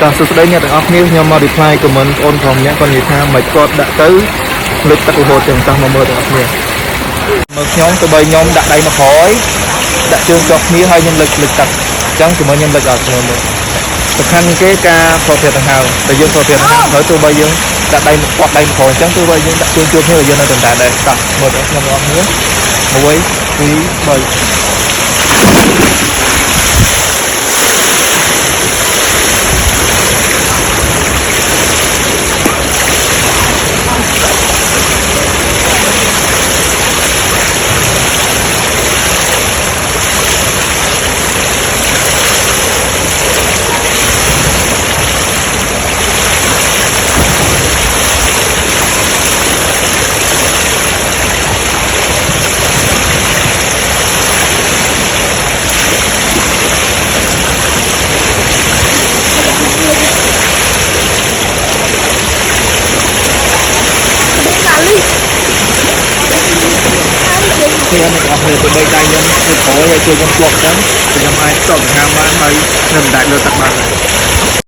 តោះសួស្តីអ្នកទាំងអស់គ្នាខ្ញុំមក reply comment បងប្អូនផងអ្នកគាត់និយាយថាមិនគាត់ដាក់ទៅលើកទឹករហូតទាំងតោះមកមើលទាំងអស់គ្នាមើលខ្ញុំទៅបីខ្ញុំដាក់ដៃមកក្រោយដាក់ជើងជាប់គ្នាហើយខ្ញុំលើកទឹកអញ្ចឹងជាមួយខ្ញុំលើកអត់គ្នាមើលសំខាន់គេការប្រព្រឹត្តដង្ហើមតែយើងប្រព្រឹត្តដង្ហើមហើយទោះបីយើងដាក់ដៃមកគាត់ដៃមកក្រោយអញ្ចឹងទោះបីយើងដាក់ជើងជួបគ្នាយើងនៅដដែលដែរតោះមើលខ្ញុំទាំងអស់គ្នា1 2 3ខ្ញុំនឹងអស់គ្នាទៅបីដៃខ្ញុំទៅក្រោយហើយជួយខ្ញុំជាប់អញ្ចឹងខ្ញុំអាចស្ទប់ដង្ហើមបានហើយខ្ញុំមិនដាច់លើទឹកបាន